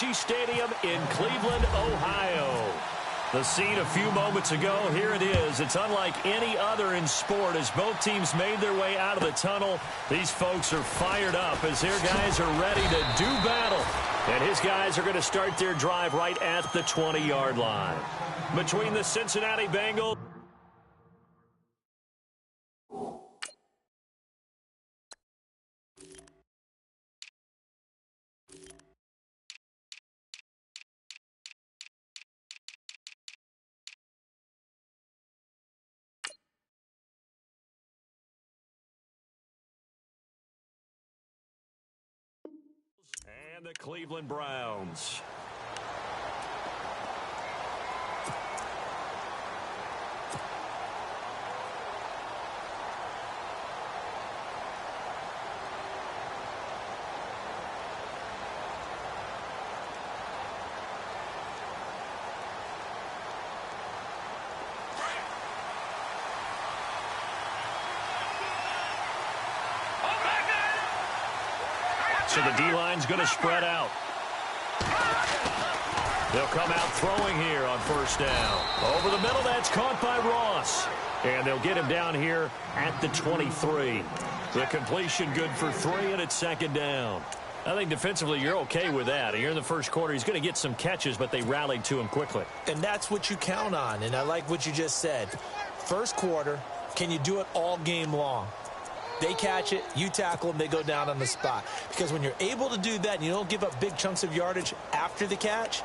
Energy Stadium in Cleveland, Ohio. The scene a few moments ago, here it is. It's unlike any other in sport as both teams made their way out of the tunnel. These folks are fired up as their guys are ready to do battle. And his guys are going to start their drive right at the 20-yard line. Between the Cincinnati Bengals and the Cleveland Browns. So the D-line's going to spread out. They'll come out throwing here on first down. Over the middle, that's caught by Ross. And they'll get him down here at the 23. The completion good for 3, and it's second down. I think defensively you're okay with that. Here in the first quarter, he's going to get some catches, but they rallied to him quickly. And that's what you count on, and I like what you just said. First quarter, can you do it all game long? They catch it, you tackle them, they go down on the spot. Because when you're able to do that and you don't give up big chunks of yardage after the catch,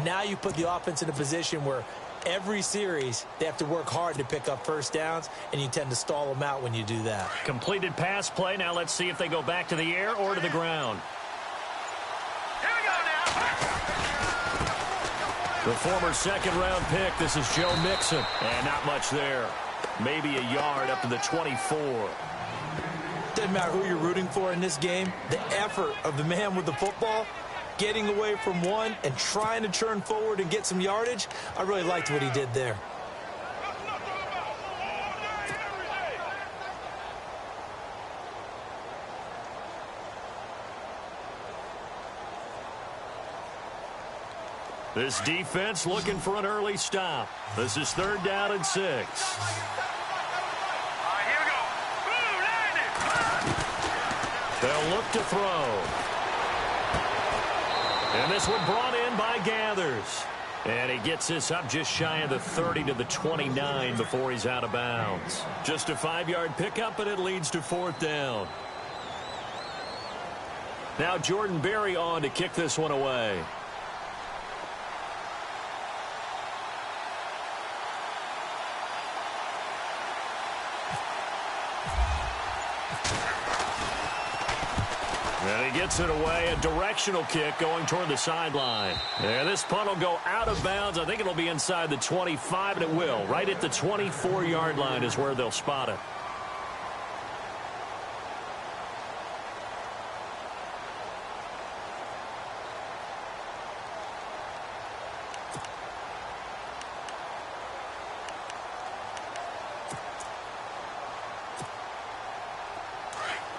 now you put the offense in a position where every series they have to work hard to pick up first downs, and you tend to stall them out when you do that. Completed pass play. Now let's see if they go back to the air or to the ground. Here we go now. The former second-round pick. This is Joe Mixon. And not much there. Maybe a yard up to the 24. Doesn't matter who you're rooting for in this game. The effort of the man with the football, getting away from one and trying to turn forward and get some yardage, I really liked what he did there. This defense looking for an early stop. This is 3rd down and 6. They'll look to throw. And this one brought in by Gathers. And he gets this up just shy of the 30 to the 29 before he's out of bounds. Just a 5-yard pickup, and it leads to 4th down. Now Jordan Berry on to kick this one away. And he gets it away, a directional kick going toward the sideline. And this punt will go out of bounds. I think it'll be inside the 25, and it will. Right at the 24-yard line is where they'll spot it.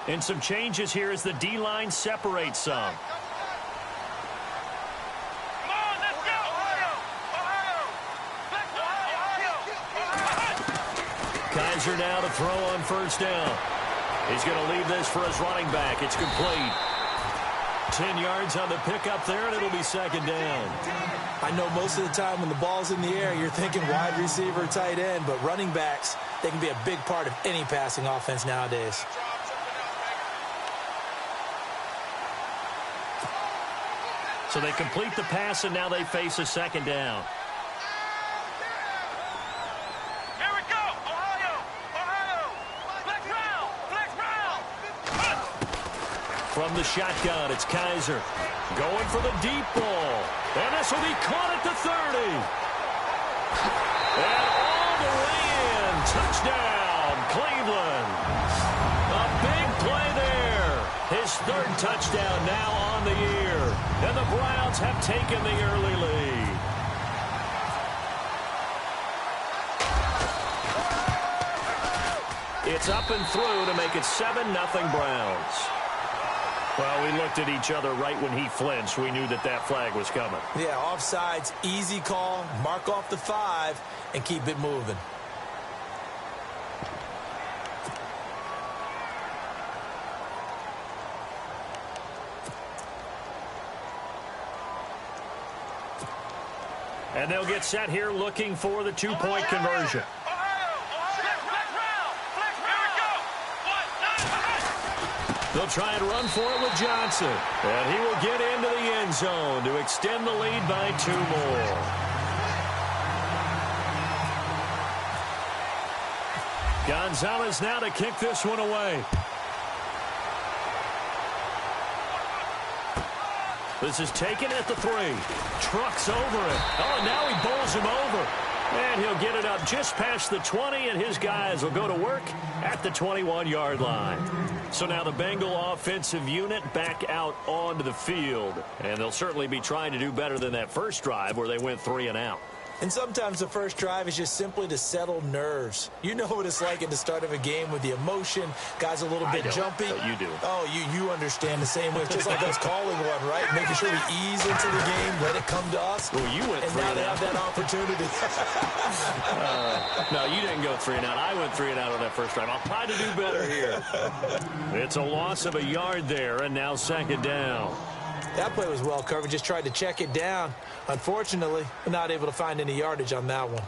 And some changes here as the D-line separates some. Come on, let's go! Ohio! Kaiser now to throw on first down. He's going to leave this for his running back. It's complete. 10 yards on the pickup there, and it'll be second down. I know most of the time when the ball's in the air, you're thinking wide receiver, tight end, but running backs, they can be a big part of any passing offense nowadays. So they complete the pass, and now they face a second down. Here we go! Ohio! Flex round! From the shotgun, it's Kaiser. Going for the deep ball. And this will be caught at the 30. And all the way in. Touchdown, Cleveland. A big play there. His 3rd touchdown now on the year. And the Browns have taken the early lead. It's up and through to make it 7-0 Browns. Well, we looked at each other right when he flinched. We knew that that flag was coming. Yeah, offsides, easy call, mark off the 5, and keep it moving. And they'll get set here looking for the two-point conversion. They'll try and run for it with Johnson. And he will get into the end zone to extend the lead by 2 more. Gonzalez now to kick this one away. This is taken at the 3. Trucks over it. Oh, and now he bowls him over. And he'll get it up just past the 20, and his guys will go to work at the 21-yard line. So now the Bengal offensive unit back out onto the field. And they'll certainly be trying to do better than that first drive where they went 3 and out. And sometimes the first drive is just simply to settle nerves. You know what it's like at the start of a game with the emotion. Guys a little bit jumpy. But you do. Oh, you understand the same way. It's just like us calling one, right? Making sure we ease into the game, let it come to us. Well, you went 3 and out. And now they have that opportunity. No, you didn't go 3 and out. I went 3 and out on that first drive. I'll try to do better here. It's a loss of a yard there, and now 2nd down. That play was well covered. Just tried to check it down. Unfortunately, we're not able to find any yardage on that one.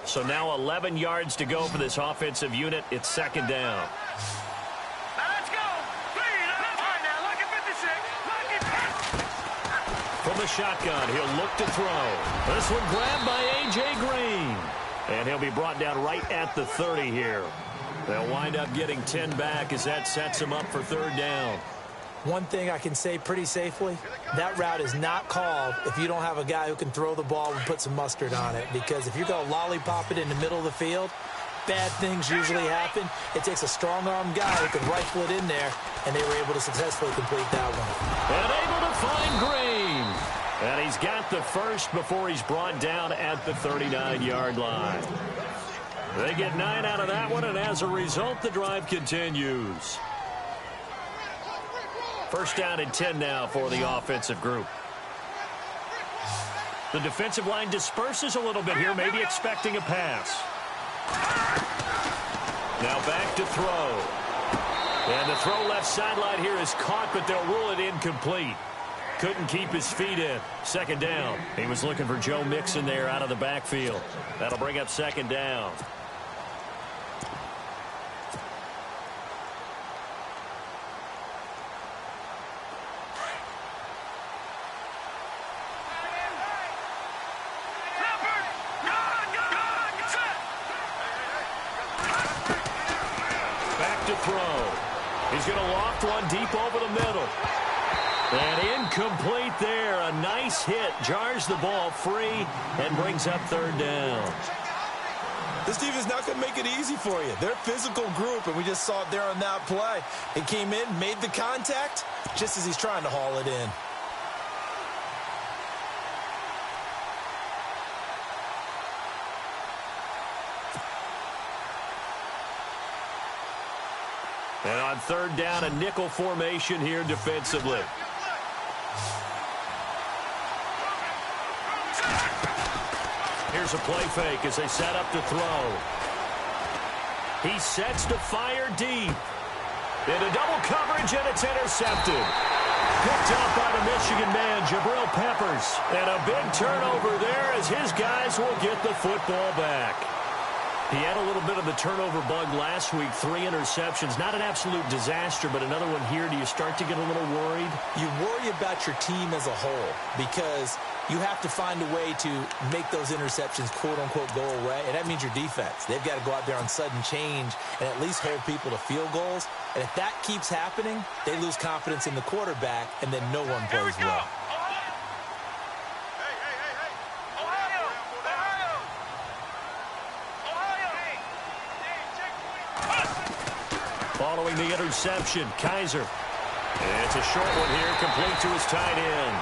So now 11 yards to go for this offensive unit. It's 2nd down. Let's go. Now, look at 56. From the shotgun, he'll look to throw. This one grabbed by A.J. Green. And he'll be brought down right at the 30 here. They'll wind up getting 10 back as that sets them up for 3rd down. One thing I can say pretty safely, that route is not called if you don't have a guy who can throw the ball and put some mustard on it. Because if you're going to lollipop it in the middle of the field, bad things usually happen. It takes a strong-arm guy who can rifle it in there, and they were able to successfully complete that one. And able to find Green. And he's got the first before he's brought down at the 39-yard line. They get 9 out of that one, and as a result, the drive continues. 1st down and 10 now for the offensive group. The defensive line disperses a little bit here, maybe expecting a pass. Now back to throw. And the throw left sideline here is caught, but they'll rule it incomplete. Couldn't keep his feet in. 2nd down. He was looking for Joe Mixon there out of the backfield. That'll bring up 2nd down. He's going to loft one deep over the middle. And incomplete there. A nice hit. Jars the ball free and brings up 3rd down. This defense is not going to make it easy for you. They're a physical group, and we just saw it there on that play. He came in, made the contact, just as he's trying to haul it in. And on 3rd down, a nickel formation here defensively. Here's a play fake as they set up to throw. He sets to fire deep. Into double coverage, and it's intercepted. Picked up by the Michigan man, Jabril Peppers. And a big turnover there as his guys will get the football back. He had a little bit of the turnover bug last week, 3 interceptions. Not an absolute disaster, but another one here. Do you start to get a little worried? You worry about your team as a whole because you have to find a way to make those interceptions, quote-unquote, go away. And that means your defense. They've got to go out there on sudden change and at least hold people to field goals. And if that keeps happening, they lose confidence in the quarterback, and then no one plays well. Following the interception, Kaiser. And it's a short one here, complete to his tight end.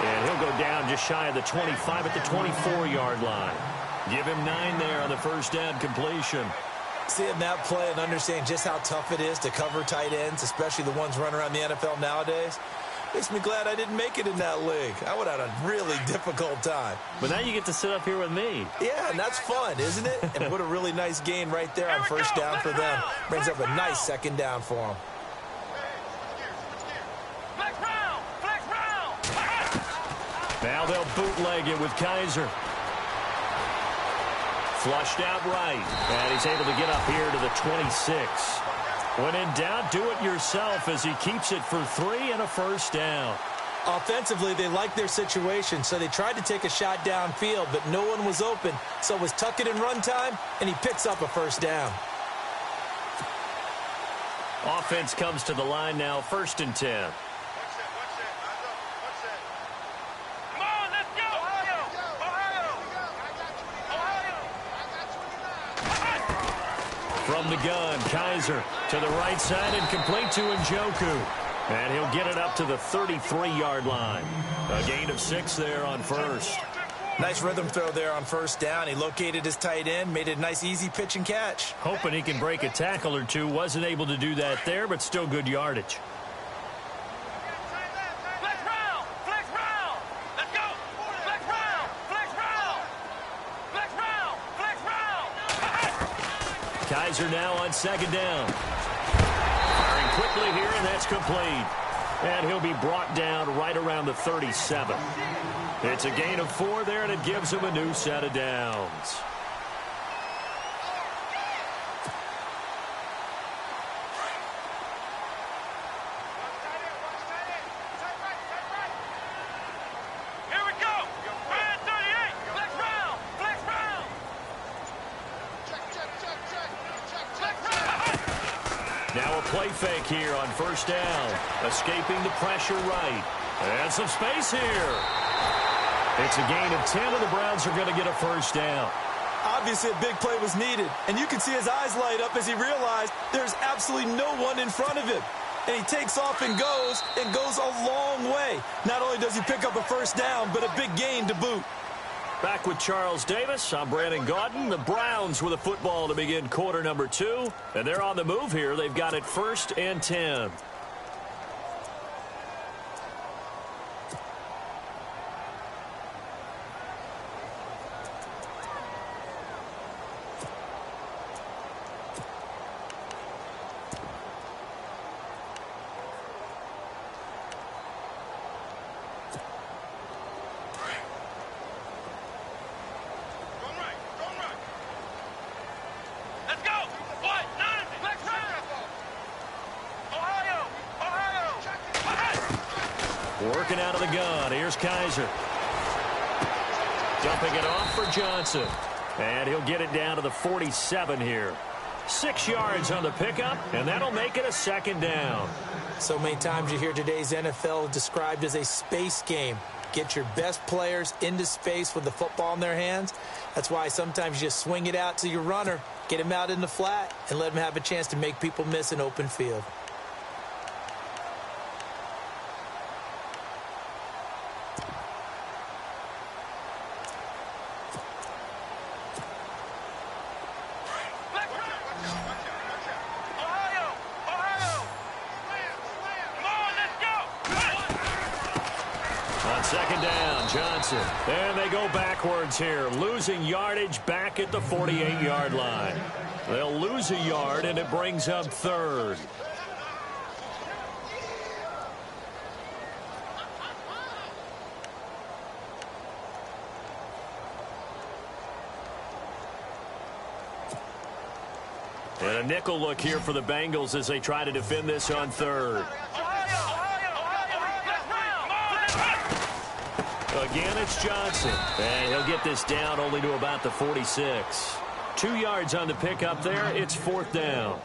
And he'll go down just shy of the 25 at the 24-yard line. Give him 9 there on the first down completion. Seeing that play and understanding just how tough it is to cover tight ends, especially the ones running around the NFL nowadays, makes me glad I didn't make it in that league. I would have had a really difficult time. But now you get to sit up here with me. Yeah, and that's fun, isn't it? And what a really nice gain right there on first down for them. Brings up a nice second down for them. Now they'll bootleg it with Kaiser. Flushed out right. And he's able to get up here to the 26. When in doubt, do it yourself as he keeps it for 3 and a first down. Offensively, they like their situation, so they tried to take a shot downfield, but no one was open. So it was tuck it in run time, and he picks up a first down. Offense comes to the line now, 1st and 10. From the gun, Kaiser to the right side and complete to Njoku. And he'll get it up to the 33-yard line. A gain of 6 there on first. Nice rhythm throw there on first down. He located his tight end, made it a nice easy pitch and catch. Hoping he can break a tackle or two. Wasn't able to do that there, but still good yardage. Kaiser now on 2nd down. Firing quickly here, and that's complete. And he'll be brought down right around the 37. It's a gain of 4 there, and it gives him a new set of downs. Now a play fake here on first down. Escaping the pressure right. And some space here. It's a gain of 10, and the Browns are going to get a first down. Obviously, a big play was needed, and you can see his eyes light up as he realized there's absolutely no one in front of him. And he takes off and goes a long way. Not only does he pick up a first down, but a big gain to boot. Back with Charles Davis, I'm Brandon Gaudin. The Browns with a football to begin quarter number 2. And they're on the move here. They've got it 1st and 10. Working out of the gun. Here's Kaiser. Dumping it off for Johnson. And he'll get it down to the 47 here. 6 yards on the pickup, and that'll make it a 2nd down. So many times you hear today's NFL described as a space game. Get your best players into space with the football in their hands. That's why sometimes you just swing it out to your runner, get him out in the flat, and let him have a chance to make people miss an open field. On 2nd down, Johnson. And they go backwards here, losing yardage back at the 48-yard line. They'll lose a yard, and it brings up 3rd. And a nickel look here for the Bengals as they try to defend this on 3rd. Again, it's Johnson. And he'll get this down only to about the 46. 2 yards on the pickup there. It's 4th down.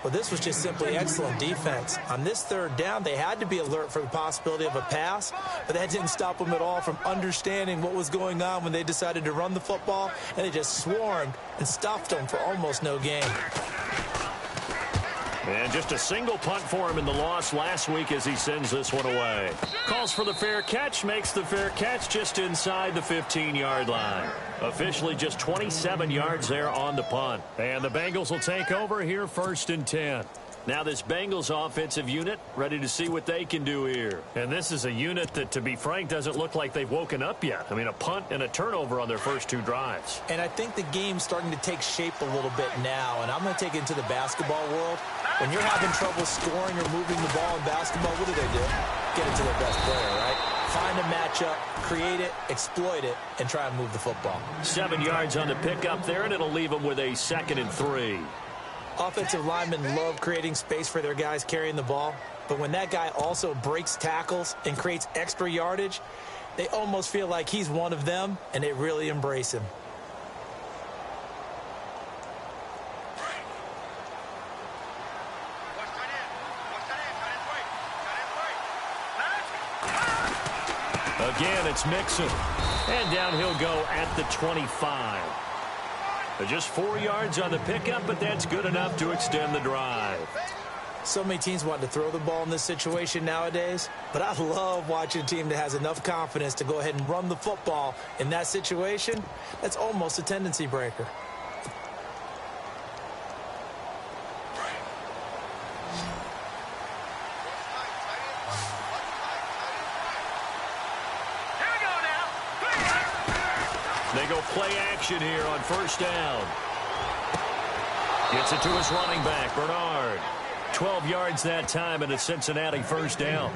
Well, this was just simply excellent defense. On this 3rd down, they had to be alert for the possibility of a pass, but that didn't stop them at all from understanding what was going on when they decided to run the football, and they just swarmed and stuffed them for almost no gain. And just a single punt for him in the loss last week as he sends this one away. Calls for the fair catch, makes the fair catch just inside the 15-yard line. Officially just 27 yards there on the punt. And the Bengals will take over here 1st and 10. Now this Bengals offensive unit ready to see what they can do here. And this is a unit that, to be frank, doesn't look like they've woken up yet. I mean, a punt and a turnover on their first 2 drives. And I think the game's starting to take shape a little bit now. And I'm going to take it into the basketball world. When you're having trouble scoring or moving the ball in basketball, what do? Get it to their best player, right? Find a matchup, create it, exploit it, and try and move the football. 7 yards on the pickup there, and it'll leave them with a 2nd and 3. Offensive linemen love creating space for their guys carrying the ball, but when that guy also breaks tackles and creates extra yardage, they almost feel like he's one of them, and they really embrace him. Again, it's Mixon. And down he'll go at the 25. Just 4 yards on the pickup, but that's good enough to extend the drive. So many teams want to throw the ball in this situation nowadays, but I love watching a team that has enough confidence to go ahead and run the football in that situation. That's almost a tendency breaker. They go play action here on 1st down. Gets it to his running back, Bernard. 12 yards that time, and a Cincinnati 1st down.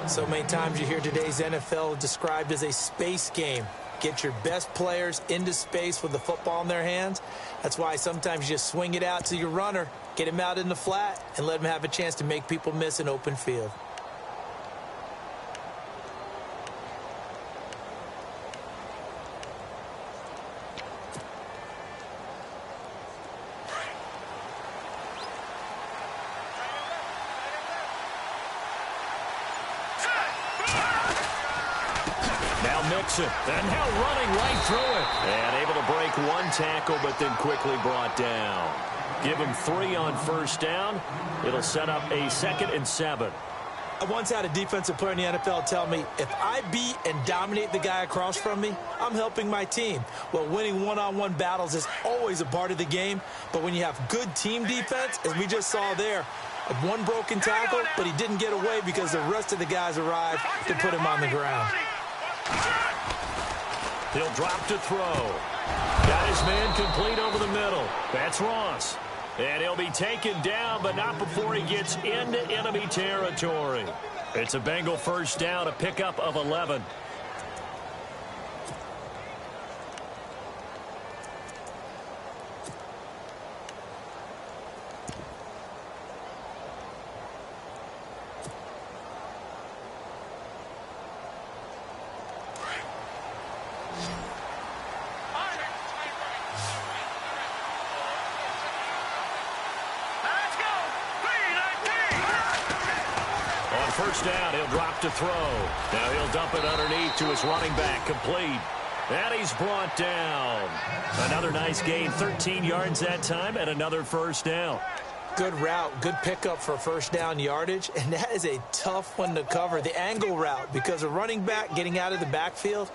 So many times you hear today's NFL described as a space game. Get your best players into space with the football in their hands. That's why sometimes you just swing it out to your runner, get him out in the flat, and let him have a chance to make people miss an open field. Mixon, and now running right through it. And able to break 1 tackle, but then quickly brought down. Give him 3 on 1st down. It'll set up a 2nd and 7. I once had a defensive player in the NFL tell me, if I beat and dominate the guy across from me, I'm helping my team. Well, winning one-on-one battles is always a part of the game, but when you have good team defense, as we just saw there, 1 broken tackle, but he didn't get away because the rest of the guys arrived to put him on the ground. He'll drop to throw. Got his man complete over the middle. That's Ross. And he'll be taken down, but not before he gets into enemy territory. It's a Bengal 1st down, a pickup of 11. First down, he'll drop to throw. Now he'll dump it underneath to his running back, complete. And he's brought down. Another nice gain, 13 yards that time, and another 1st down. Good route, good pickup for 1st down yardage, and that is a tough one to cover, the angle route, because a running back getting out of the backfield,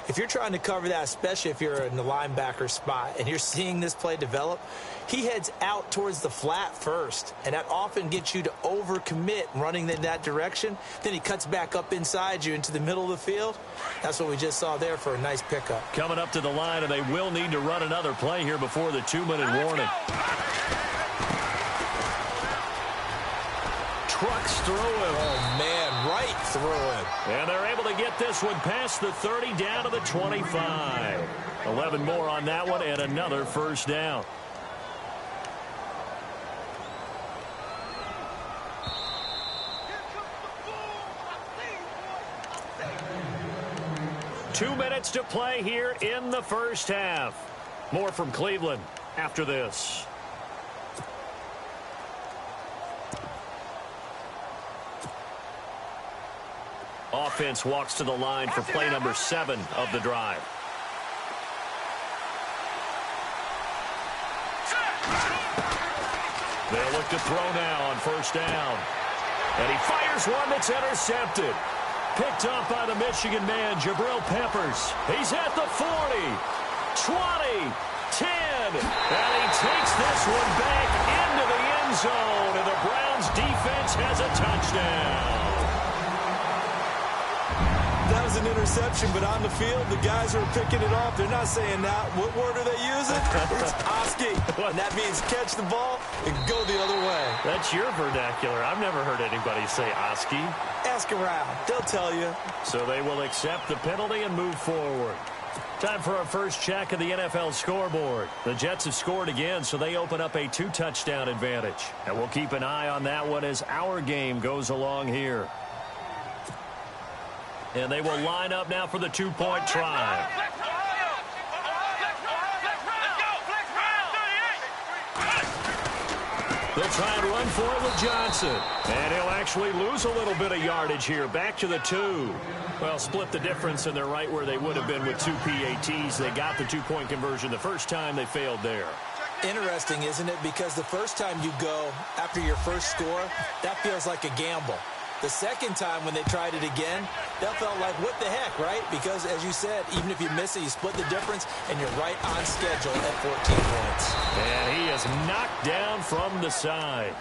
if you're trying to cover that, especially if you're in the linebacker spot and you're seeing this play develop, he heads out towards the flat first, and that often gets you to overcommit running in that direction. Then he cuts back up inside you into the middle of the field. That's what we just saw there for a nice pickup. Coming up to the line, and they will need to run another play here before the 2-minute warning. Trucks through him. Oh, man, right through him. And they're able to get this one past the 30 down to the 25. 11 more on that one, and another 1st down. Two minutes to play here in the 1st half. More from Cleveland after this. Offense walks to the line for play number 7 of the drive. They'll look to throw now on first down. And he fires one that's intercepted. Picked up by the Michigan man, Jabril Peppers. He's at the 40, 20, 10. And he takes this one back into the end zone. And the Browns defense has a touchdown. That was an interception, but on the field, the guys who are picking it off, they're not saying that. What word are they using? It's Oski. And that means catch the ball and go the other way. That's your vernacular. I've never heard anybody say Oski. Ask around. They'll tell you. So they will accept the penalty and move forward. Time for our first check of the NFL scoreboard. The Jets have scored again, so they open up a 2-touchdown advantage. And we'll keep an eye on that one as our game goes along here. And they will line up now for the 2-point try. They'll try and run for it with Johnson. And he'll actually lose a little bit of yardage here. Back to the 2. Well, split the difference, and they're right where they would have been with 2 PATs. They got the 2-point conversion the first time. They failed there. Interesting, isn't it? Because the first time you go after your first score, that feels like a gamble. The second time when they tried it again, that felt like, what the heck, right? Because, as you said, even if you miss it, you split the difference, and you're right on schedule at 14 points. And he is knocked down from the side.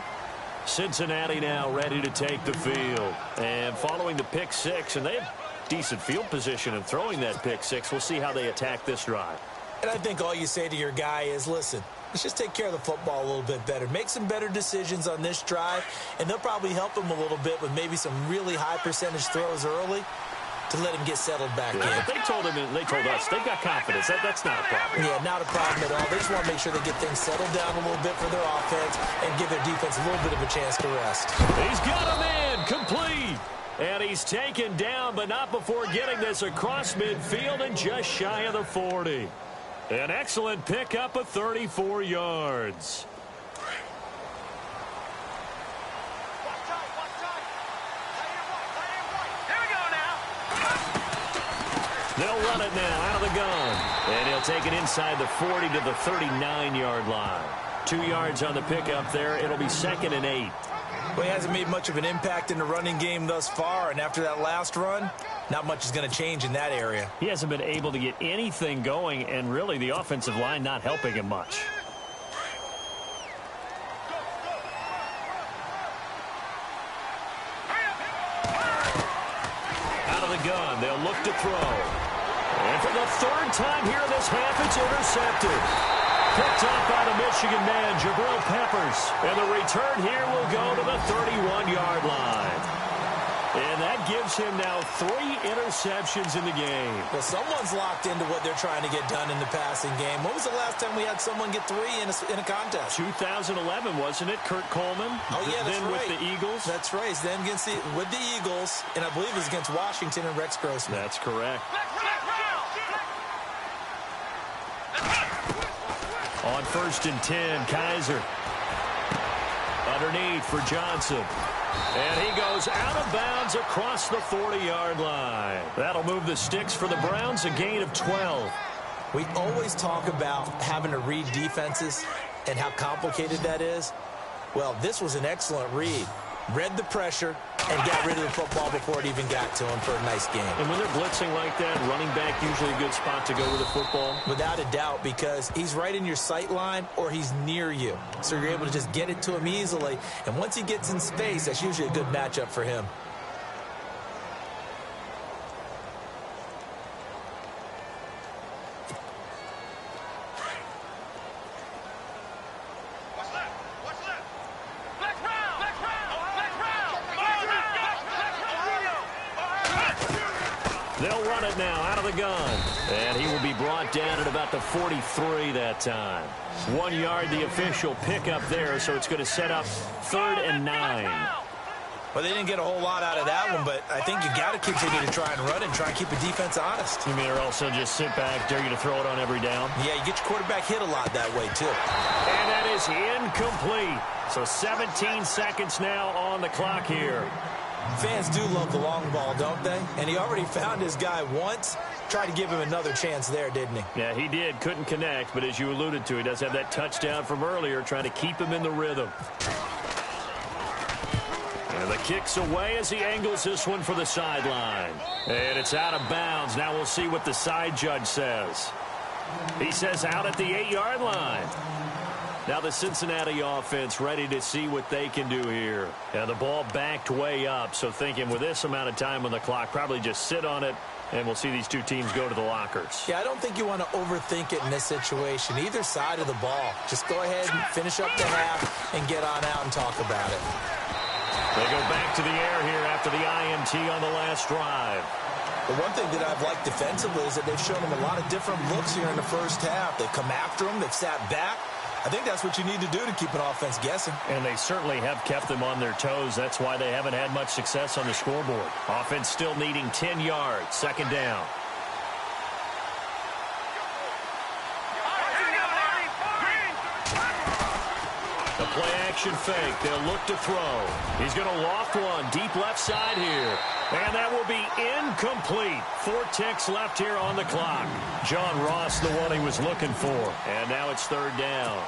Cincinnati now ready to take the field. And following the pick six, and they have decent field position in throwing that pick six. We'll see how they attack this drive. And I think all you say to your guy is, listen, let's just take care of the football a little bit better. Make some better decisions on this drive, and they'll probably help him a little bit with maybe some really high percentage throws early to let him get settled back in. They told us they've got confidence. That's not a problem. Yeah, not a problem at all. They just want to make sure they get things settled down a little bit for their offense and give their defense a little bit of a chance to rest. He's got him in, complete. And he's taken down, but not before getting this across midfield and just shy of the 40. An excellent pickup of 34 yards. They'll run it now out of the gun. And he'll take it inside the 40 to the 39-yard line. 2 yards on the pickup there. It'll be 2nd and 8. Well, he hasn't made much of an impact in the running game thus far, and after that last run, not much is going to change in that area. He hasn't been able to get anything going, and really the offensive line not helping him much. Out of the gun, they'll look to throw. And for the 3rd time here in this half, it's intercepted. Picked up by the Michigan man, Jabril Peppers. And the return here will go to the 31-yard line. And that gives him now 3 interceptions in the game. Well, someone's locked into what they're trying to get done in the passing game. When was the last time we had someone get 3 in a contest? 2011, wasn't it? Kurt Coleman? Oh, yeah, that's then right. with the Eagles? That's right. Then with the Eagles, and I believe it was against Washington and Rex Grossman. That's correct. On 1st and 10, Kaiser. Underneath for Johnson. And he goes out of bounds across the 40-yard line. That'll move the sticks for the Browns, a gain of 12. We always talk about having to read defenses and how complicated that is. Well, this was an excellent read. Read the pressure and got rid of the football before it even got to him for a nice game. And when they're blitzing like that, running back usually a good spot to go with the football? Without a doubt, because he's right in your sight line or he's near you. So you're able to just get it to him easily. And once he gets in space, that's usually a good matchup for him. They'll run it now out of the gun. And he will be brought down at about the 43 that time. 1 yard, the official pickup there, so it's going to set up 3rd and 9. Well, they didn't get a whole lot out of that one, but I think you got to continue to try and run and try and keep the defense honest. You mean or also just sit back, dare you to throw it on every down? Yeah, you get your quarterback hit a lot that way, too. And that is incomplete. So 17 seconds now on the clock here. Fans do love the long ball, don't they? And he already found his guy once. Tried to give him another chance there, didn't he? Yeah, he did. Couldn't connect, but as you alluded to, he does have that touchdown from earlier, trying to keep him in the rhythm. And the kick's away as he angles this one for the sideline. And it's out of bounds. Now we'll see what the side judge says. He says out at the 8-yard line. Now the Cincinnati offense ready to see what they can do here. And the ball backed way up, so thinking with this amount of time on the clock, probably just sit on it, and we'll see these two teams go to the lockers. Yeah, I don't think you want to overthink it in this situation. Either side of the ball. Just go ahead and finish up the half and get on out and talk about it. They go back to the air here after the INT on the last drive. The one thing that I've liked defensively is that they've shown them a lot of different looks here in the first half. They've come after them. They've sat back. I think that's what you need to do to keep an offense guessing. And they certainly have kept them on their toes. That's why they haven't had much success on the scoreboard. Offense still needing 10 yards. Second down. The play-action fake. They'll look to throw. He's going to loft one deep left side here. And that will be incomplete. 4 ticks left here on the clock. John Ross, the one he was looking for. And now it's third down.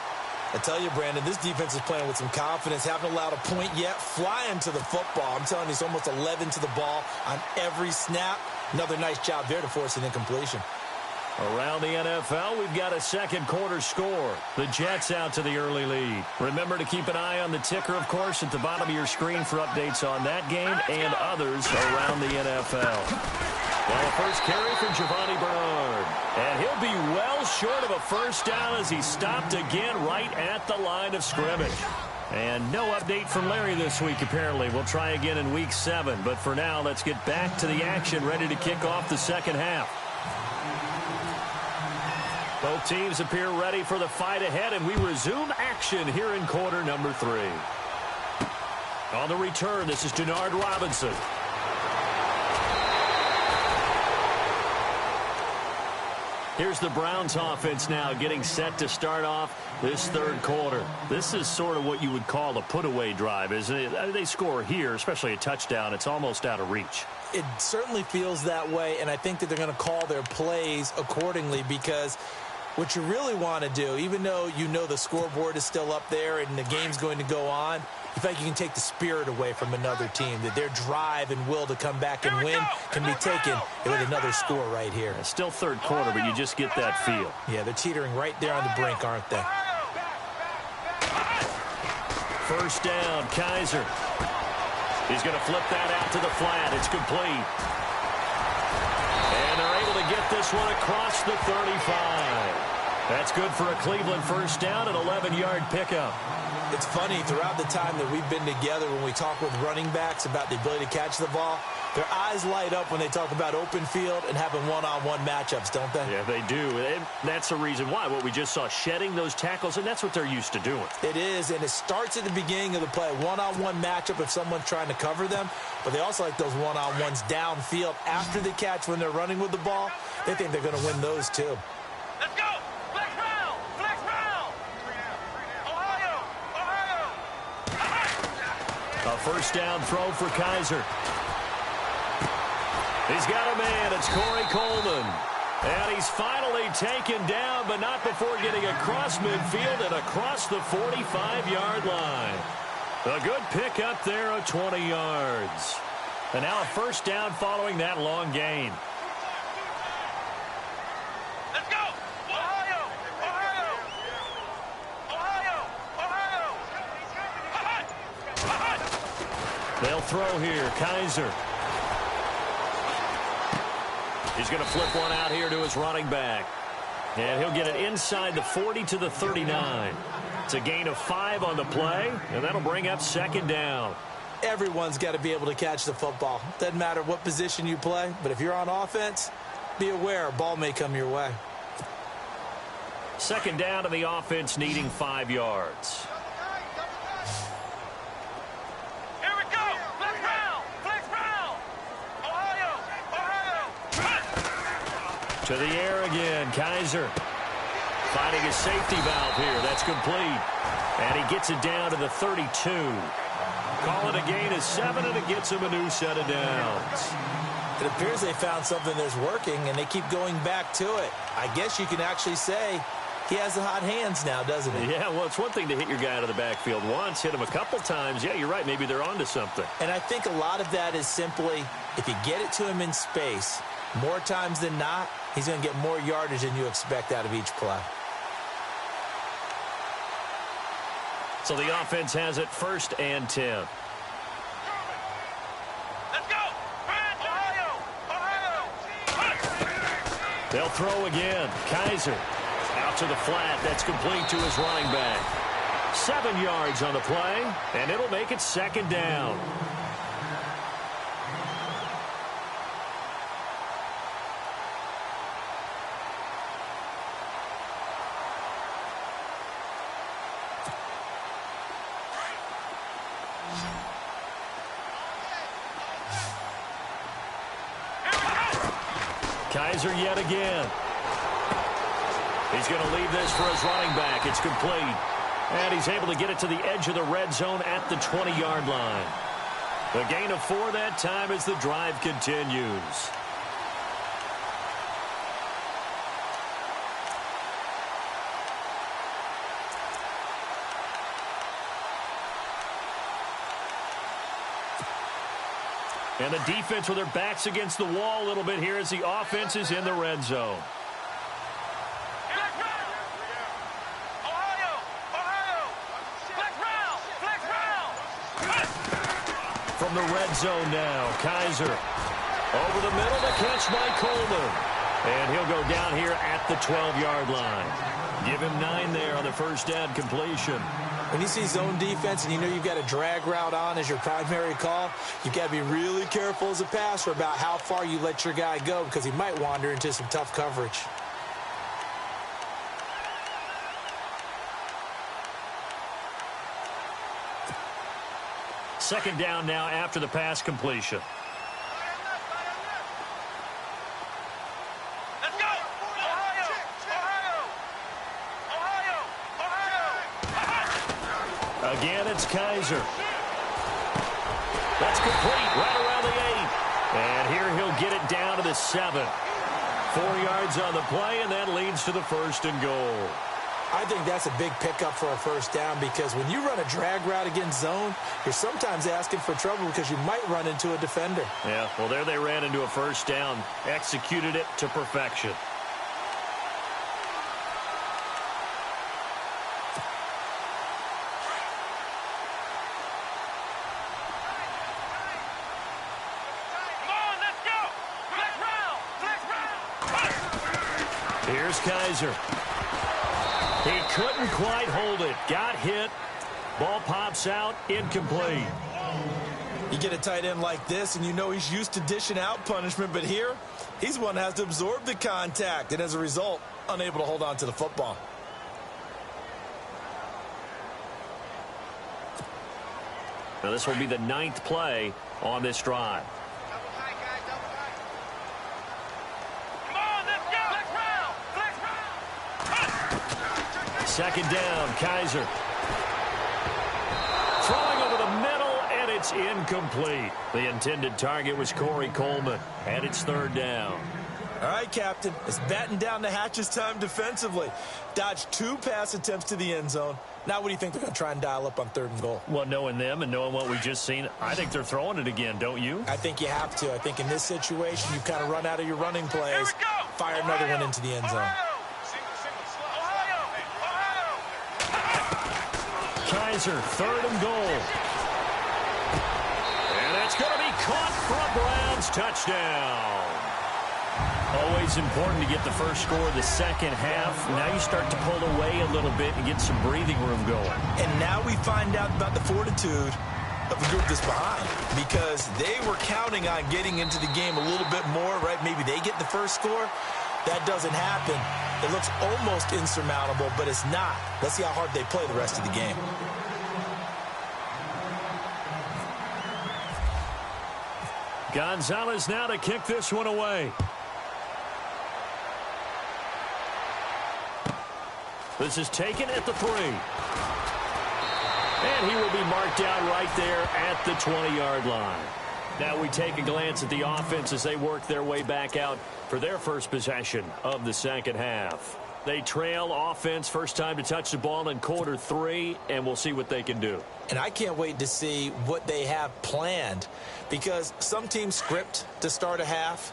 I tell you, Brandon, this defense is playing with some confidence. Haven't allowed a point yet. Flying to the football. I'm telling you, it's almost 11 to the ball on every snap. Another nice job there to force an incompletion. Around the NFL, we've got a second quarter score. The Jets out to the early lead. Remember to keep an eye on the ticker, of course, at the bottom of your screen for updates on that game and others around the NFL. Well, the first carry for Giovanni Bernard. And he'll be well short of a first down as he stopped again right at the line of scrimmage. And no update from Larry this week, apparently. We'll try again in Week 7. But for now, let's get back to the action, ready to kick off the second half. Both teams appear ready for the fight ahead, and we resume action here in quarter number 3. On the return, this is Denard Robinson. Here's the Browns offense now getting set to start off this third quarter. This is sort of what you would call a put-away drive, isn't it? They score here, especially a touchdown. It's almost out of reach. It certainly feels that way, and I think that they're going to call their plays accordingly because what you really want to do, even though you know the scoreboard is still up there and the game's going to go on, you think you can take the spirit away from another team, that their drive and will to come back and win can be taken with another score right here. It's still third quarter, but you just get that feel. Yeah, they're teetering right there on the brink, aren't they? First down, Kaiser. He's going to flip that out to the flat. It's complete. And they're able to get this one across the 35. That's good for a Cleveland first down, an 11-yard pickup. It's funny, throughout the time that we've been together, when we talk with running backs about the ability to catch the ball, their eyes light up when they talk about open field and having one-on-one matchups, don't they? Yeah, they do. And that's the reason why. What we just saw, shedding those tackles, and that's what they're used to doing. It is, and it starts at the beginning of the play. One-on-one matchup if someone's trying to cover them, but they also like those one-on-ones downfield after the catch when they're running with the ball. They think they're going to win those, too. Let's go! Flex round! Flex round! Ohio! Ohio! A first down throw for Kaiser. He's got a man. It's Corey Coleman. And he's finally taken down, but not before getting across midfield and across the 45-yard line. A good pick up there of 20 yards. And now a first down following that long gain. Let's go! Ohio! Ohio! Ohio! They'll throw here. Kaiser. He's going to flip one out here to his running back. And he'll get it inside the 40 to the 39. It's a gain of 5 on the play, and that'll bring up second down. Everyone's got to be able to catch the football. Doesn't matter what position you play, but if you're on offense, be aware a ball may come your way. Second down, and the offense needing 5 yards. Here we go! Flex round! Flex round! Ohio! Ohio! To the air again, Kaiser. Finding his safety valve here. That's complete. And he gets it down to the 32. Call it a gain of 7, and it gets him a new set of downs. It appears they found something that's working, and they keep going back to it. I guess you can actually say he has the hot hands now, doesn't he? Yeah, well, it's one thing to hit your guy out of the backfield once, hit him a couple times. Yeah, you're right. Maybe they're onto something. And I think a lot of that is simply, if you get it to him in space, more times than not, he's going to get more yardage than you expect out of each play. So the offense has it 1st and 10. Let's go! Ohio! Ohio! They'll throw again. Kaiser out to the flat. That's complete to his running back. 7 yards on the play, and it'll make it 2nd down. Kaiser yet again. He's going to leave this for his running back. It's complete. And he's able to get it to the edge of the red zone at the 20-yard line. The gain of 4 that time as the drive continues. And the defense with their backs against the wall a little bit here as the offense is in the red zone. Ohio! Ohio! Flex round! From the red zone now, Kaiser. Over the middle to catch by Coleman. And he'll go down here at the 12-yard line. Give him 9 there on the first down completion. When you see zone defense and you know you've got a drag route on as your primary call, you've got to be really careful as a passer about how far you let your guy go because he might wander into some tough coverage. Second down now after the pass completion. Let's go! Ohio! Ohio! Ohio! Again, it's Kaiser. That's complete right around the 8. And here he'll get it down to the 7. 4 yards on the play, and that leads to the 1st and goal. I think that's a big pickup for a first down because when you run a drag route against zone, you're sometimes asking for trouble because you might run into a defender. Yeah, well, there they ran into a first down, executed it to perfection. Come on, let's go! Flex round! Here's Kaiser. He couldn't quite hold it. Got hit. Ball pops out. Incomplete. You get a tight end like this, and you know he's used to dishing out punishment, but here, he's one that has to absorb the contact, and as a result, unable to hold on to the football. Now, this will be the 9th play on this drive. Second down, Kaiser. Throwing over the middle, and it's incomplete. The intended target was Corey Coleman, and it's 3rd down. All right, Captain, it's batten down the hatches time defensively. Dodged 2 pass attempts to the end zone. Now what do you think they're going to try and dial up on 3rd and goal? Well, knowing them and knowing what we just seen, I think they're throwing it again, don't you? I think you have to. I think in this situation, you kind of run out of your running plays, fire another one into the end zone. Kaiser, 3rd and goal. And that's going to be caught for a Browns touchdown. Always important to get the first score of the second half. Now you start to pull away a little bit and get some breathing room going. And now we find out about the fortitude of the group that's behind because they were counting on getting into the game a little bit more, right? Maybe they get the first score. That doesn't happen. It looks almost insurmountable, but it's not. Let's see how hard they play the rest of the game. Gonzalez now to kick this one away. This is taken at the 3. And he will be marked down right there at the 20-yard line. Now we take a glance at the offense as they work their way back out for their first possession of the second half. They trail offense first time to touch the ball in quarter 3, and we'll see what they can do. And I can't wait to see what they have planned, because some teams script to start a half.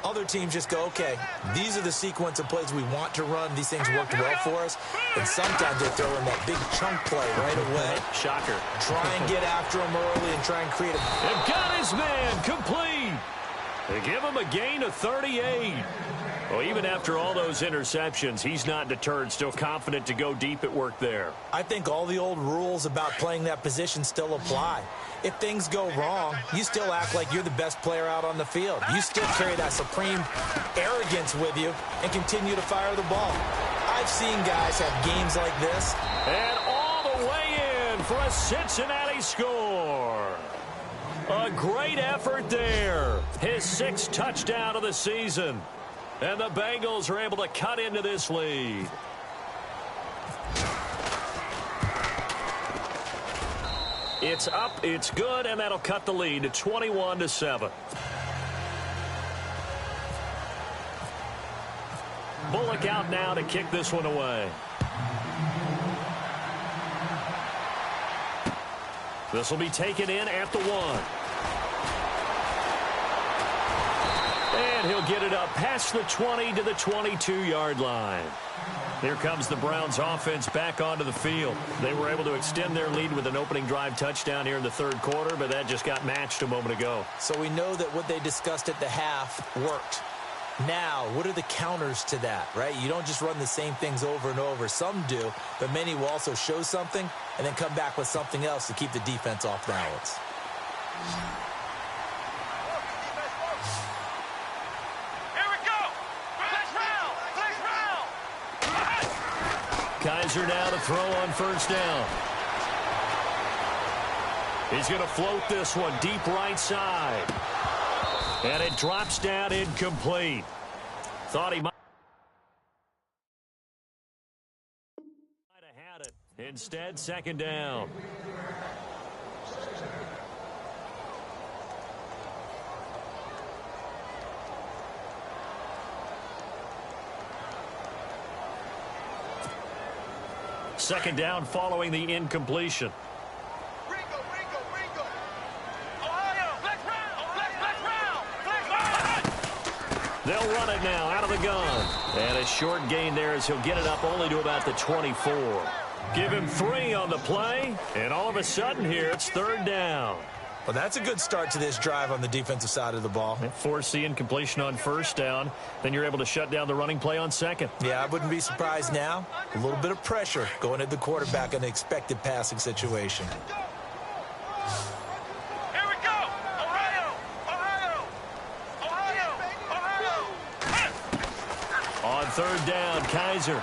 Other teams just go, okay, these are the sequence of plays we want to run. These things worked well for us. And sometimes they throw in that big chunk play right away. Shocker. Try and get after him early and try and create a... They've got his man complete. They give him a gain of 38. Well, even after all those interceptions, he's not deterred, still confident to go deep at work there. I think all the old rules about playing that position still apply. If things go wrong, you still act like you're the best player out on the field. You still carry that supreme arrogance with you and continue to fire the ball. I've seen guys have games like this. And all the way in for a Cincinnati score. A great effort there. His 6th touchdown of the season. And the Bengals are able to cut into this lead. It's up, it's good, and that'll cut the lead to 21-7. Bullock out now to kick this one away. This will be taken in at the 1. And he'll get it up past the 20 to the 22-yard line. Here comes the Browns offense back onto the field. They were able to extend their lead with an opening drive touchdown here in the 3rd quarter, but that just got matched a moment ago. So we know that what they discussed at the half worked. Now, what are the counters to that, right? You don't just run the same things over and over. Some do, but many will also show something and then come back with something else to keep the defense off balance. Kaiser now to throw on first down. He's going to float this one deep right side. And it drops down incomplete. Thought he might have had it. Instead, 2nd down. Second down following the incompletion. They'll run it now out of the gun. And a short gain there as he'll get it up only to about the 24. Give him 3 on the play, and all of a sudden here it's 3rd down. Well, that's a good start to this drive on the defensive side of the ball. Force the incompletion on first down. Then you're able to shut down the running play on 2nd. Yeah, I wouldn't be surprised now. A little bit of pressure going at the quarterback in the expected passing situation. Here we go! Ohio! Ohio! Ohio! Ohio! On 3rd down, Kaiser.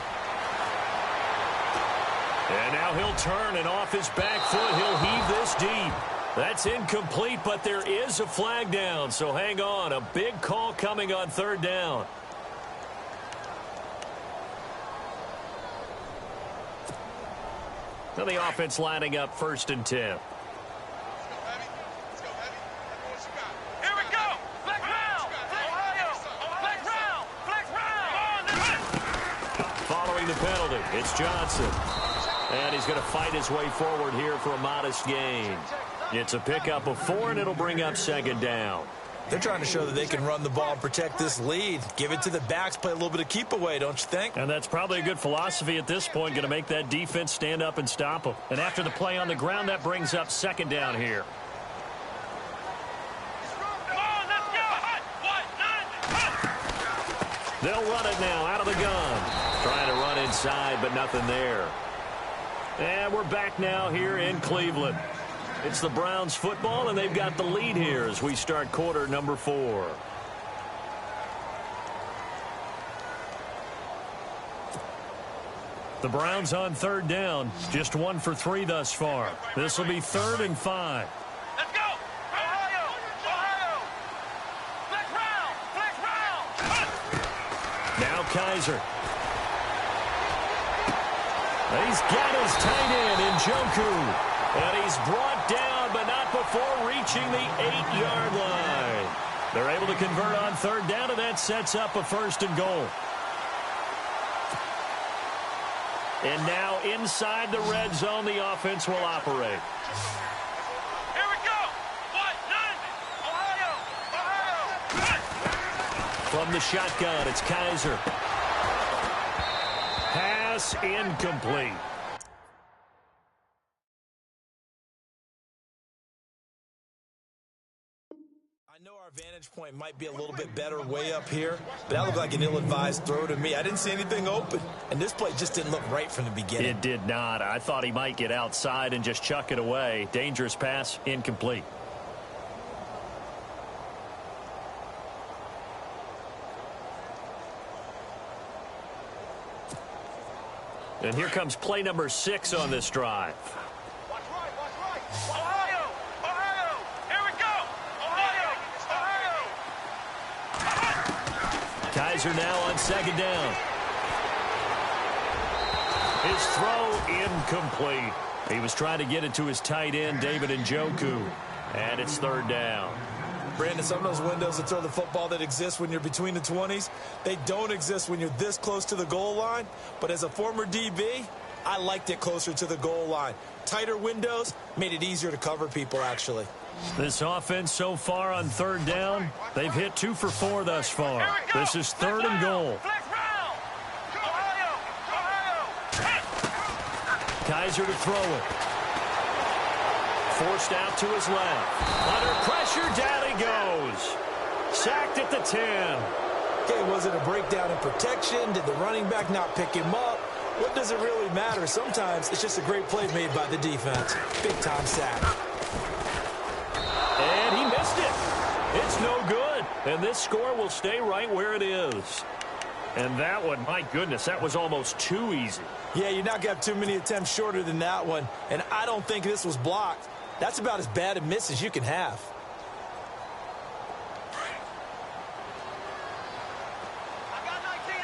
And now he'll turn, and off his back foot, he'll heave this deep. That's incomplete, but there is a flag down, so hang on. A big call coming on 3rd down. Now the offense lining up 1st and 10. Here we go! Flex round! Ohio! Flex round! Following the penalty, it's Johnson. And he's going to fight his way forward here for a modest gain. It's a pickup of 4, and it'll bring up 2nd down. They're trying to show that they can run the ball and protect this lead. Give it to the backs, play a little bit of keep away, don't you think? And that's probably a good philosophy at this point, going to make that defense stand up and stop them. And after the play on the ground, that brings up 2nd down here. Come on, let's go! They'll run it now out of the gun. Trying to run inside, but nothing there. And we're back now here in Cleveland. It's the Browns football, and they've got the lead here as we start quarter number 4. The Browns on 3rd down, just 1 for 3 thus far. This will be 3rd and 5. Let's go! Ohio! Ohio! Flex round! Now Kaiser. He's got his tight end in Njoku. And he's brought down, but not before reaching the 8-yard line. They're able to convert on 3rd down, and that sets up a 1st and goal. And now inside the red zone, the offense will operate. Here we go. What? None. Ohio. Ohio. From the shotgun, it's Kaiser. Pass incomplete. I know our vantage point might be a little bit better way up here, but that looked like an ill-advised throw to me. I didn't see anything open, and this play just didn't look right from the beginning. It did not. I thought he might get outside and just chuck it away. Dangerous pass, incomplete. And here comes play number 6 on this drive. Watch right. Ohio. Ohio. Here we go. Ohio. Ohio. Kaiser now on second down. His throw incomplete. He was trying to get it to his tight end, David Njoku. And it's third down. Brandon, some of those windows that throw the football that exist when you're between the 20s, they don't exist when you're this close to the goal line. But as a former DB, I liked it closer to the goal line. Tighter windows made it easier to cover people, actually. This offense so far on third down, they've hit 2 for 4 thus far. This is third and goal. Flex round. Ohio. Ohio. Kaiser to throw it. Forced out to his left. Under pressure, down he goes. Sacked at the 10. Okay, was it a breakdown in protection? Did the running back not pick him up? What does it really matter? Sometimes it's just a great play made by the defense. Big-time sack. And he missed it. It's no good. And this score will stay right where it is. And that one, my goodness, that was almost too easy. Yeah, you're not going to have too many attempts shorter than that one. And I don't think this was blocked. That's about as bad a miss as you can have. I got 19.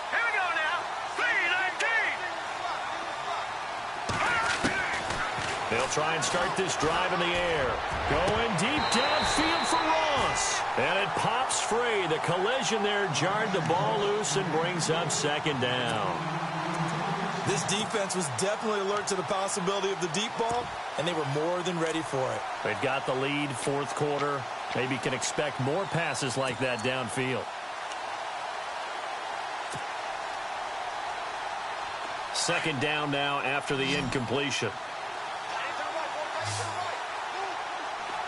Here we go now. 3-19. They'll try and start this drive in the air. Going deep downfield for Ross. And it pops free. The collision there jarred the ball loose and brings up second down. This defense was definitely alert to the possibility of the deep ball, and they were more than ready for it. They've got the lead, fourth quarter. Maybe can expect more passes like that downfield. Second down now after the incompletion.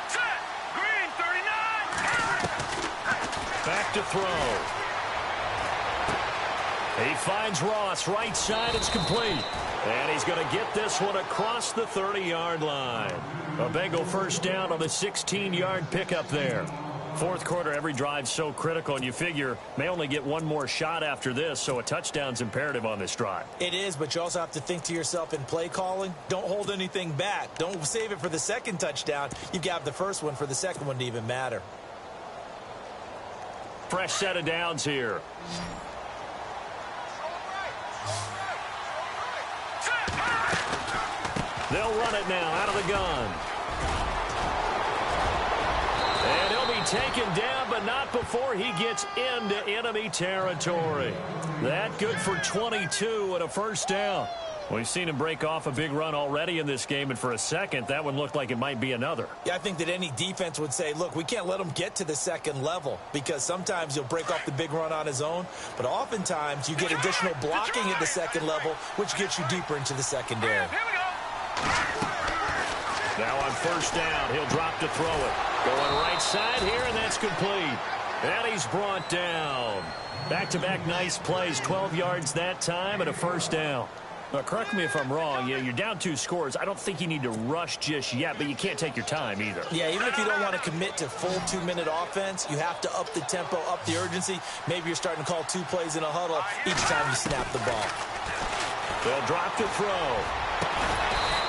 Set. Green 39. Back to throw. He finds Ross, right side, it's complete. And he's going to get this one across the 30-yard line. A Bengal first down on the 16-yard pickup there. Fourth quarter, every drive's so critical, and you figure may only get one more shot after this, so a touchdown's imperative on this drive. It is, but you also have to think to yourself in play calling, don't hold anything back. Don't save it for the second touchdown. You've got the first one for the second one to even matter. Fresh set of downs here. They'll run it now out of the gun. And he'll be taken down, but not before he gets into enemy territory. That good for 22 and a first down. We've seen him break off a big run already in this game, and for a second, that one looked like it might be another. Yeah, I think that any defense would say, look, we can't let him get to the second level because sometimes he'll break off the big run on his own, but oftentimes you get additional blocking at the second level, which gets you deeper into the secondary. Here we go. Now on first down, he'll drop to throw it. Going right side here, and that's complete. And he's brought down. Back-to-back nice plays, 12 yards that time and a first down. Now, correct me if I'm wrong. You're down 2 scores. I don't think you need to rush just yet, but you can't take your time either. Yeah, even if you don't want to commit to full 2-minute offense, you have to up the tempo, up the urgency. Maybe you're starting to call 2 plays in a huddle each time you snap the ball. They'll drop to throw.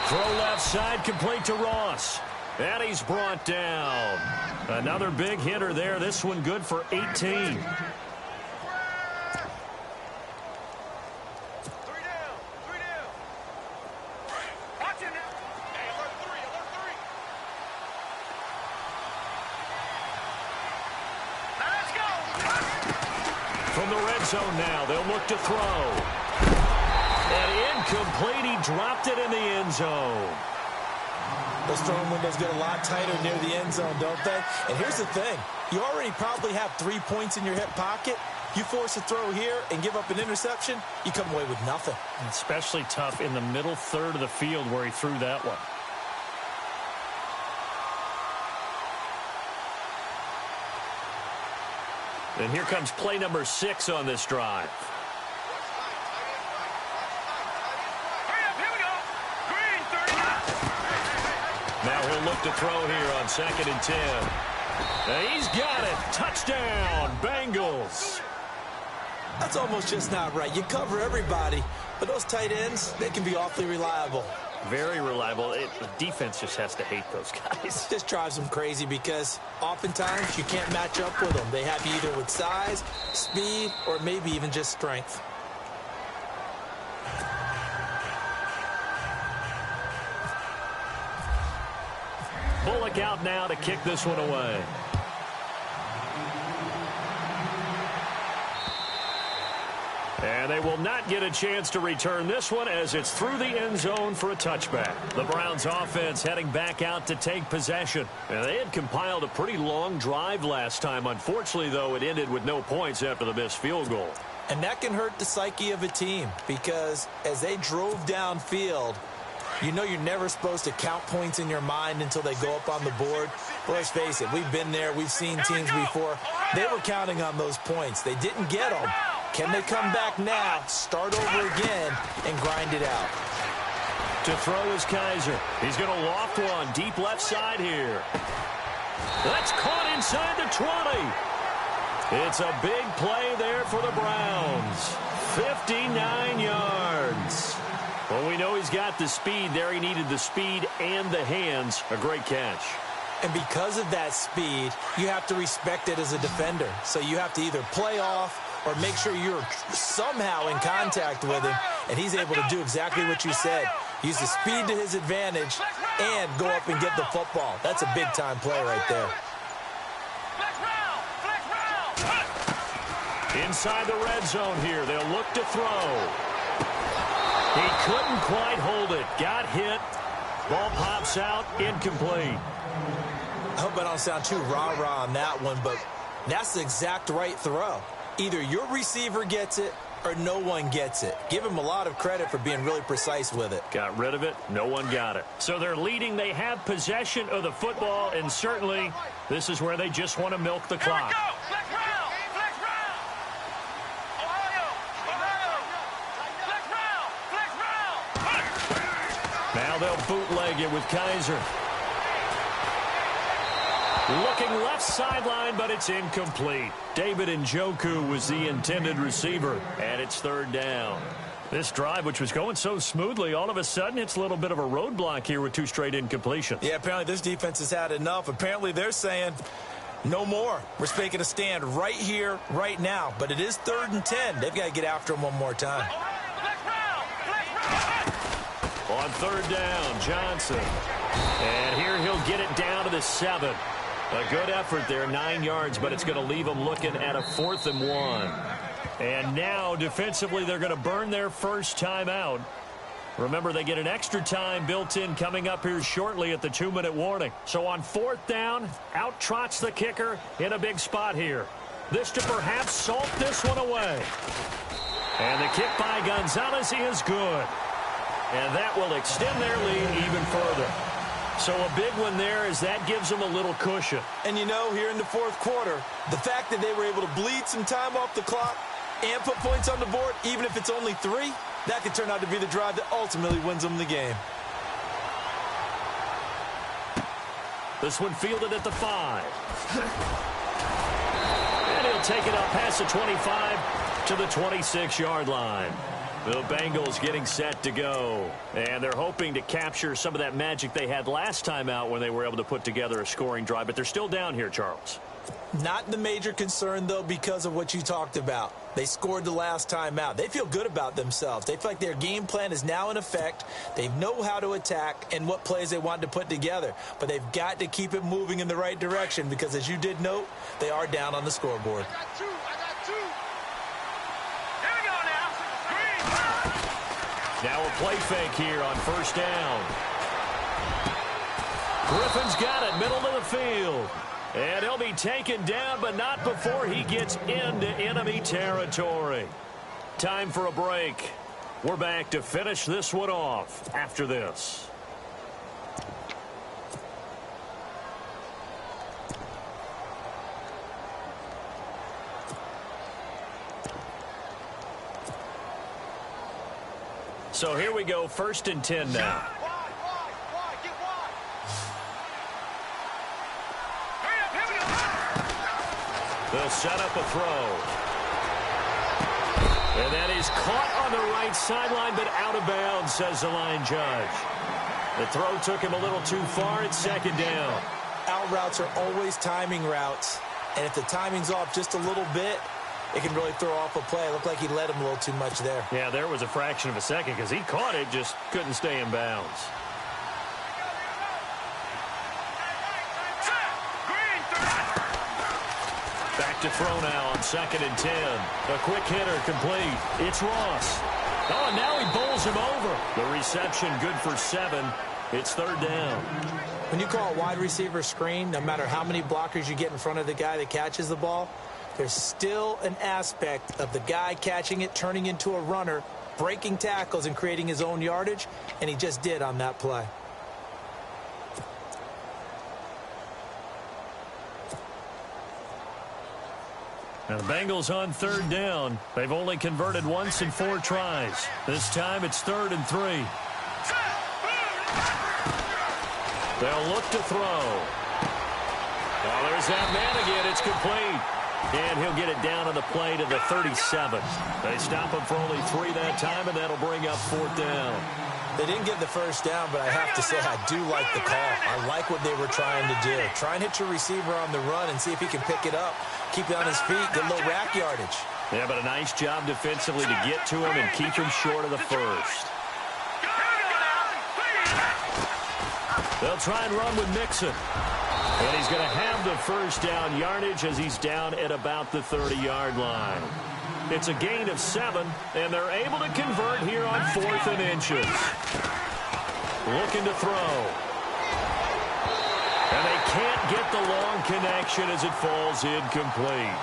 Throw left side, complete to Ross. And he's brought down. Another big hitter there. This one good for 18. From the red zone now, they'll look to throw. And incomplete. He dropped it in the end zone. Those throwing windows get a lot tighter near the end zone, don't they? And here's the thing. You already probably have 3 points in your hip pocket. You force a throw here and give up an interception, you come away with nothing. Especially tough in the middle third of the field where he threw that one. And here comes play number 6 on this drive. Now he'll look to throw here on 2nd and 10. And he's got it. Touchdown, Bengals. That's almost just not right. You cover everybody, but those tight ends, they can be awfully reliable. Very reliable. The defense just has to hate those guys. This drives them crazy because oftentimes you can't match up with them. They have you either with size, speed, or maybe even just strength. Bullock out now to kick this one away. And they will not get a chance to return this one as it's through the end zone for a touchback. The Browns offense heading back out to take possession. And they had compiled a pretty long drive last time. Unfortunately, though, it ended with no points after the missed field goal. And that can hurt the psyche of a team because as they drove downfield, you know you're never supposed to count points in your mind until they go up on the board. Well, let's face it, we've been there. We've seen teams before. They were counting on those points. They didn't get them. Can they come back now, start over again, and grind it out? To throw is Kaiser. He's going to loft one deep left side here. That's caught inside the 20. It's a big play there for the Browns. 59 yards. Well, we know he's got the speed there. He needed the speed and the hands. A great catch. And because of that speed, you have to respect it as a defender. So you have to either play off or make sure you're somehow in contact with him, and he's able to do exactly what you said. Use the speed to his advantage and go up and get the football. That's a big-time play right there. Inside the red zone here, they'll look to throw. He couldn't quite hold it. Got hit. Ball pops out, incomplete. I hope I don't sound too rah-rah on that one, but that's the exact right throw. Either your receiver gets it or no one gets it. Give him a lot of credit for being really precise with it. Got rid of it. No one got it. So they're leading. They have possession of the football, and certainly this is where they just want to milk the clock. Now they'll bootleg it with Kaiser. Looking left sideline, but it's incomplete. David Njoku was the intended receiver, and it's 3rd down. This drive, which was going so smoothly, all of a sudden it's a little bit of a roadblock here with 2 straight incompletions. Yeah, apparently this defense has had enough. Apparently they're saying no more. We're making a stand right here, right now. But it is 3rd and 10. They've got to get after him one more time. On 3rd down, Johnson. And here he'll get it down to the 7. A good effort there, 9 yards, but it's going to leave them looking at a 4th and 1. And now, defensively, they're going to burn their first timeout. Remember, they get an extra time built in coming up here shortly at the 2-minute warning. So on 4th down, out trots the kicker in a big spot here. This to perhaps salt this one away. And the kick by Gonzalez is good. And that will extend their lead even further. So a big one there as that gives them a little cushion. And you know, here in the 4th quarter, the fact that they were able to bleed some time off the clock and put points on the board, even if it's only 3, that could turn out to be the drive that ultimately wins them the game. This one fielded at the 5. And he'll take it up past the 25 to the 26-yard line. The Bengals getting set to go. And they're hoping to capture some of that magic they had last time out when they were able to put together a scoring drive. But they're still down here, Charles. Not the major concern, though, because of what you talked about. They scored the last time out. They feel good about themselves. They feel like their game plan is now in effect. They know how to attack and what plays they want to put together. But they've got to keep it moving in the right direction because, as you did note, they are down on the scoreboard. I got 2. Here we go now. Green. Now a play fake here on first down. Griffin's got it, middle of the field. And he'll be taken down, but not before he gets into enemy territory. Time for a break. We're back to finish this one off after this. So here we go, 1st and 10 now. They'll set up a throw. And that is caught on the right sideline, but out of bounds, says the line judge. The throw took him a little too far. It's 2nd down. Out routes are always timing routes. And if the timing's off just a little bit, it can really throw off a play. It looked like he let him a little too much there. Yeah, there was a fraction of a second because he caught it, just couldn't stay in bounds. Back to throw now on 2nd and 10. A quick hitter complete. It's Ross. Oh, and now he bowls him over. The reception good for 7. It's 3rd down. When you call a wide receiver screen, no matter how many blockers you get in front of the guy that catches the ball, there's still an aspect of the guy catching it, turning into a runner, breaking tackles and creating his own yardage, and he just did on that play. Now the Bengals on 3rd down. They've only converted once in 4 tries. This time it's 3rd and 3. They'll look to throw. Well, there's that man again. It's complete. And he'll get it down on the play to the 37. They stop him for only 3 that time, and that'll bring up 4th down. They didn't get the first down, but I have to say I do like the call. I like what they were trying to do. Try and hit your receiver on the run and see if he can pick it up. Keep it on his feet, get a little rack yardage. Yeah, but a nice job defensively to get to him and keep him short of the first. They'll try and run with Mixon. And he's going to have the first down yardage as he's down at about the 30-yard line. It's a gain of 7, and they're able to convert here on 4th and inches. Looking to throw. And they can't get the long connection as it falls incomplete.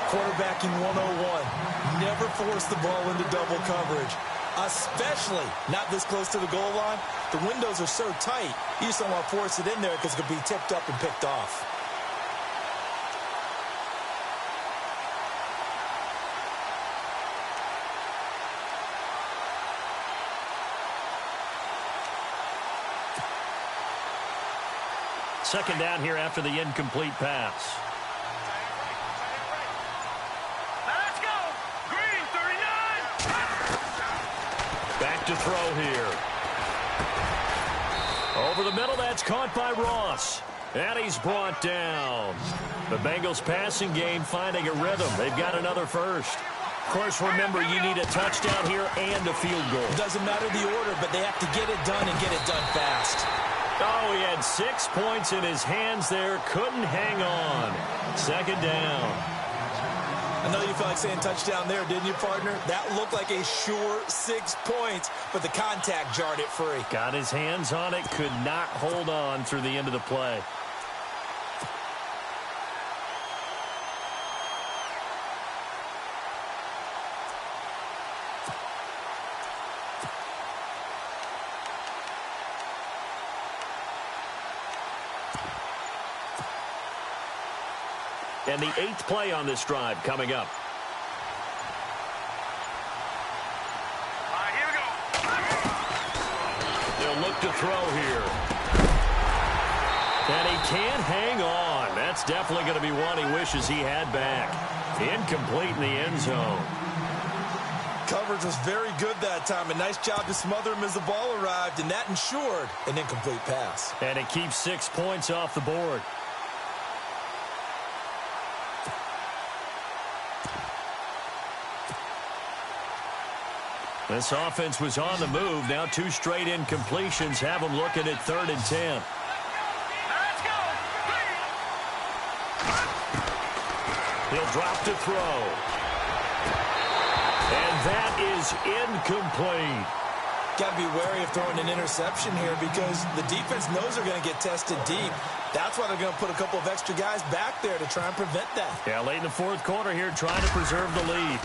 Quarterbacking 101. Never force the ball into double coverage, especially not this close to the goal line. The windows are so tight, you just don't want to force it in there because it could be tipped up and picked off. Second down here after the incomplete pass. Let's go. Green 39. Back to throw here. Over the middle, that's caught by Ross. And he's brought down. The Bengals passing game finding a rhythm. They've got another first. Of course, remember, you need a touchdown here and a field goal. Doesn't matter the order, but they have to get it done and get it done fast. Oh, he had 6 points in his hands there. Couldn't hang on. 2nd down. I know you felt like saying touchdown there, didn't you, partner? That looked like a sure 6 points, but the contact jarred it free. Got his hands on it, could not hold on through the end of the play. And the 8th play on this drive coming up. All right, here we go. They'll look to throw here. And he can't hang on. That's definitely going to be one he wishes he had back. Incomplete in the end zone. Coverage was very good that time. A nice job to smother him as the ball arrived, and that ensured an incomplete pass. And it keeps 6 points off the board. This offense was on the move. Now 2 straight incompletions have them looking at 3rd and 10. Let's go. He'll drop to throw. And that is incomplete. Got to be wary of throwing an interception here because the defense knows they're going to get tested deep. That's why they're going to put a couple of extra guys back there to try and prevent that. Yeah, late in the fourth quarter here, trying to preserve the lead.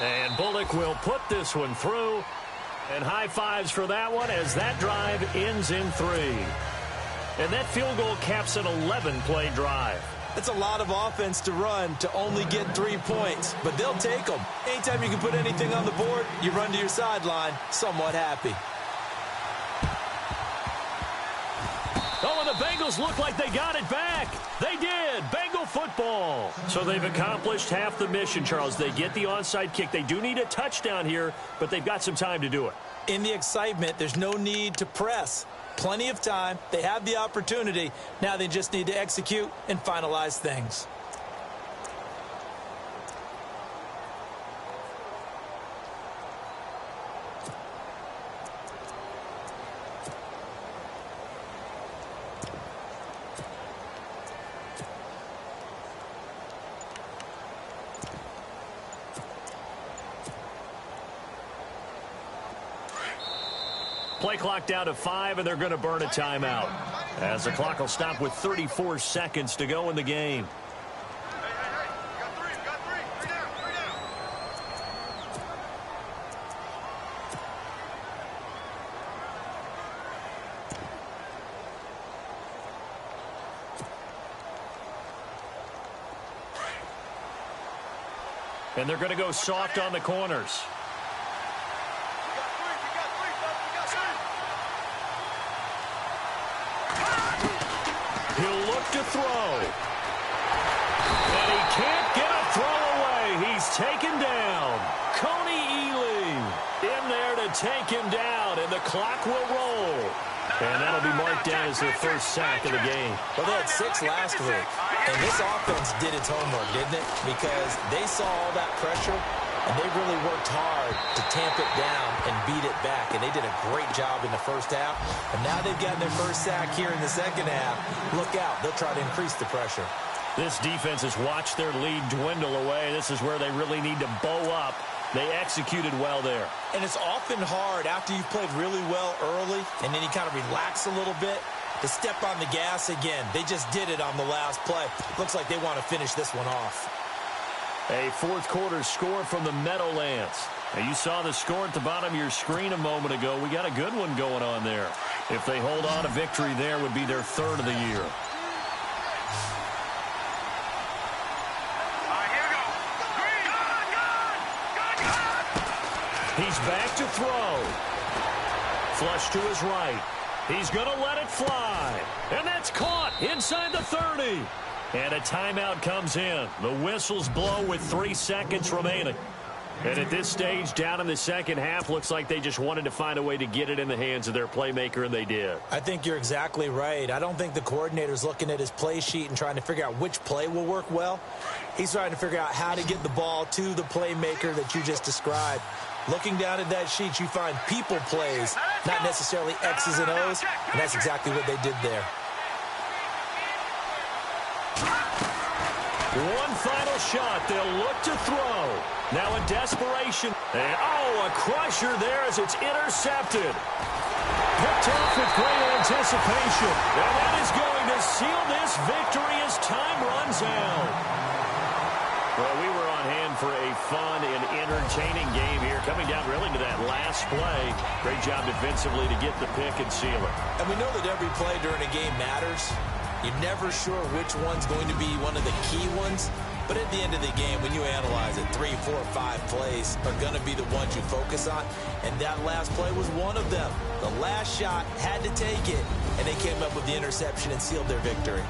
And Bullock will put this one through. And high fives for that one as that drive ends in 3. And that field goal caps an 11-play drive. It's a lot of offense to run to only get 3 points, but they'll take them. Anytime you can put anything on the board, you run to your sideline somewhat happy. Oh, and the Bengals look like they got it back. They did. Bengal football. So they've accomplished half the mission, Charles. They get the onside kick. They do need a touchdown here, but they've got some time to do it. In the excitement, there's no need to press. Plenty of time. They have the opportunity. Now they just need to execute and finalize things. Play clock down to 5, and they're going to burn a timeout. As the clock will stop with 34 seconds to go in the game. Hey, got three. Three down. And they're going to go soft on the corners. He'll look to throw. And he can't get a throw away. He's taken down. Coney Ealing in there to take him down, and the clock will roll. And that'll be marked down as their first sack of the game. Well, they had 6 last week, and this offense did its homework, didn't it? Because they saw all that pressure, and they really worked hard to tamp it down and beat it back. And they did a great job in the first half. And now they've gotten their first sack here in the second half. Look out. They'll try to increase the pressure. This defense has watched their lead dwindle away. This is where they really need to bow up. They executed well there. And it's often hard after you've played really well early and then you kind of relax a little bit to step on the gas again. They just did it on the last play. Looks like they want to finish this one off. A fourth quarter score from the Meadowlands. Now, you saw the score at the bottom of your screen a moment ago. We got a good one going on there. If they hold on, a victory there would be their 3rd of the year. He's back to throw. Flush to his right. He's going to let it fly. And that's caught inside the 30. And a timeout comes in. The whistles blow with 3 seconds remaining. And at this stage, down in the second half, looks like they just wanted to find a way to get it in the hands of their playmaker, and they did. I think you're exactly right. I don't think the coordinator's looking at his play sheet and trying to figure out which play will work well. He's trying to figure out how to get the ball to the playmaker that you just described. Looking down at that sheet, you find people plays, not necessarily X's and O's, and that's exactly what they did there. One final shot. They'll look to throw. Now in desperation. And, a crusher there as it's intercepted. Picked off with great anticipation. And that is going to seal this victory as time runs out. Well, we were on hand for a fun and entertaining game here. Coming down really to that last play. Great job defensively to get the pick and seal it. And we know that every play during a game matters. You're never sure which one's going to be one of the key ones. But at the end of the game, when you analyze it, 3, 4, 5 plays are going to be the ones you focus on. And that last play was one of them. The last shot had to take it, and they came up with the interception and sealed their victory.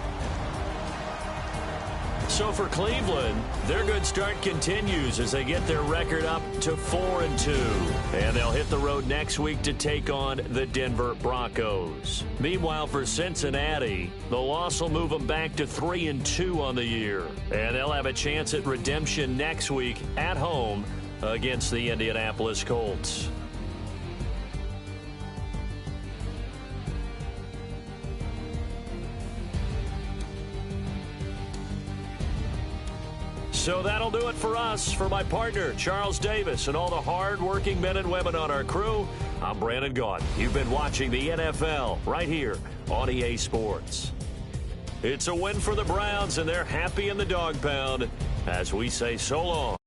So for Cleveland, their good start continues as they get their record up to 4-2. And they'll hit the road next week to take on the Denver Broncos. Meanwhile, for Cincinnati, the loss will move them back to 3-2 on the year. And they'll have a chance at redemption next week at home against the Indianapolis Colts. So that'll do it for us. For my partner, Charles Davis, and all the hard-working men and women on our crew, I'm Brandon Gaudin. You've been watching the NFL right here on EA Sports. It's a win for the Browns, and they're happy in the dog pound as we say so long.